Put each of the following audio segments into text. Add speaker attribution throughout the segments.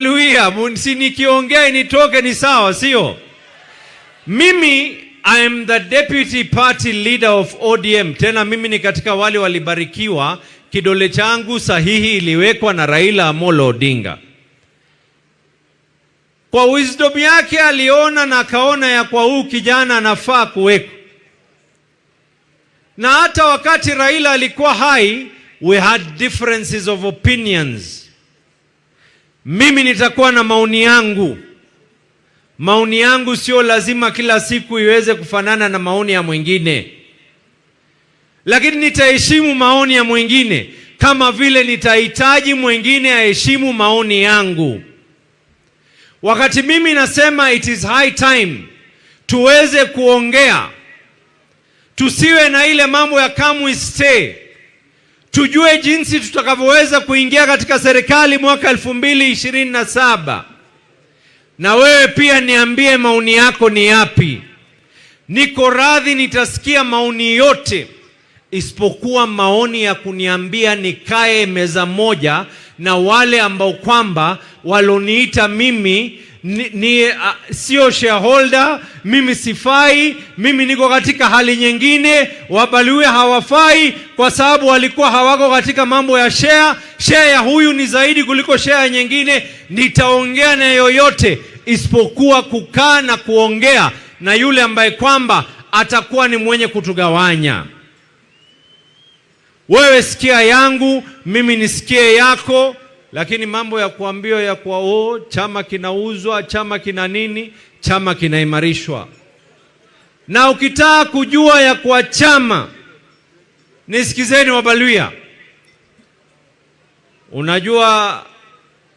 Speaker 1: Haleluya, si nikiongea nitoke ni sawa, sio? Mimi I am the deputy party leader of ODM. Tena mimi ni katika wale walibarikiwa, kidole changu sahihi iliwekwa na Raila Amolo Odinga. Kwa wisdom yake aliona na akaona ya kwa huu kijana anafaa kuwekwa. Na hata wakati Raila alikuwa hai, we had differences of opinions. Mimi nitakuwa na maoni yangu. Maoni yangu sio lazima kila siku iweze kufanana na maoni ya mwingine. Lakini nitaheshimu maoni ya mwingine kama vile nitahitaji mwingine aheshimu maoni yangu. Wakati mimi nasema it is high time tuweze kuongea, tusiwe na ile mambo ya come we stay. Tujue jinsi tutakavyoweza kuingia katika serikali mwaka 2027. Na wewe pia niambie maoni yako ni yapi. Niko radhi, nitasikia maoni yote, isipokuwa maoni ya kuniambia nikae meza moja na wale ambao kwamba waloniita mimi sio shareholder, mimi sifai, mimi niko katika hali nyingine, Wabaluwe hawafai kwa sababu walikuwa hawako katika mambo ya share ya huyu ni zaidi kuliko share nyingine. Nitaongea na yoyote isipokuwa kukaa na kuongea na yule ambaye kwamba atakuwa ni mwenye kutugawanya. Wewe sikia yangu, mimi nisikie yako. Lakini mambo ya kuambiwa ya kwa chama kinauzwa, chama kina nini, chama kinaimarishwa. Na ukitaka kujua ya kwa chama, nisikizeni Wabaluya. Unajua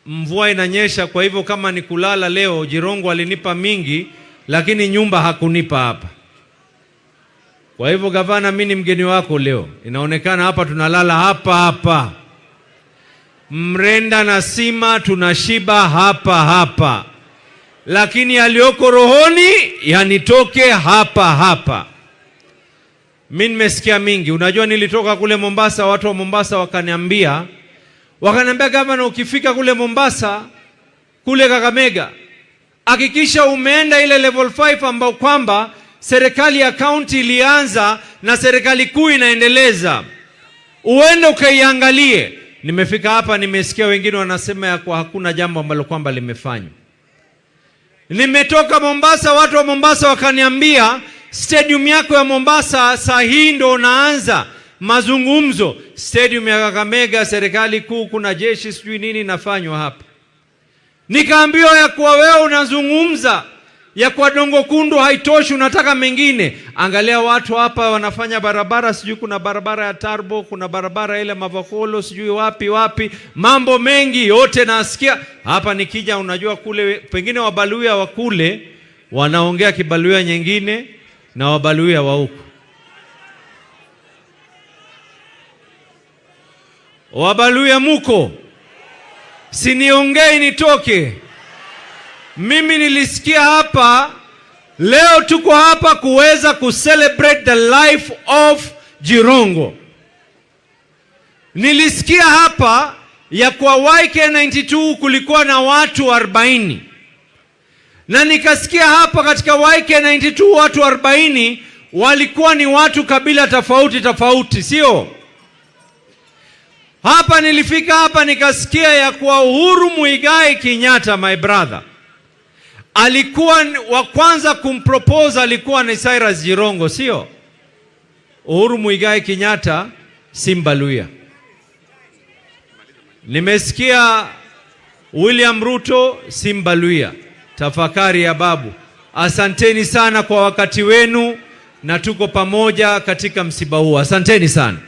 Speaker 1: mvua inanyesha, kwa hivyo kama ni kulala leo, Jirongo alinipa mingi, lakini nyumba hakunipa hapa. Kwa hivyo gavana, mimi ni mgeni wako leo. Inaonekana hapa tunalala hapa. Mrenda na sima tunashiba hapa. Lakini yalioko rohoni yanitoke hapa. Mimi nimesikia mingi. Unajua nilitoka kule Mombasa, watu wa Mombasa wakaniambia gavana, ukifika kule Mombasa, kule Kakamega, hakikisha umeenda ile level 5 ambao kwamba serikali ya county ilianza na serikali kuu inaendeleza. Uende ukaiangalie. Nimefika hapa, nimesikia wengine wanasema ya kwa hakuna jambo ambalo kwamba limefanywa. Nimetoka Mombasa, watu wa Mombasa wakaniambia stadium yako ya Mombasa saa hii ndo unaanza mazungumzo. Stadium ya Kakamega, serikali kuu, kuna jeshi sijui nini inafanywa hapa. Nikaambiwa ya kwa wewe unazungumza ya kwa Dongo Kundu haitoshi, unataka mengine. Angalia watu hapa wanafanya barabara, sijui kuna barabara ya Tarbo, kuna barabara ile Mavakolo, sijui wapi. Mambo mengi yote nasikia hapa nikija. Unajua kule pengine Wabaluya wa kule wanaongea Kibaluya nyingine na Wabaluya wa huko. Wabaluya muko, siniongei nitoke. Mimi nilisikia hapa leo tuko hapa kuweza kucelebrate the life of Jirongo. Nilisikia hapa ya kwa YK92 kulikuwa na watu 40. Na nikasikia hapa katika YK92 watu 40 walikuwa ni watu kabila tofauti, sio? Hapa nilifika hapa nikasikia ya kwa Uhuru Muigai Kenyatta, my brother, alikuwa wa kwanza kumpropose alikuwa ni Cyrus Jirongo, sio? Uhuru Muigai Kenyatta si Mbaluya. Nimesikia William Ruto si Mbaluya. Tafakari ya babu. Asanteni sana kwa wakati wenu, na tuko pamoja katika msiba huu. Asanteni sana.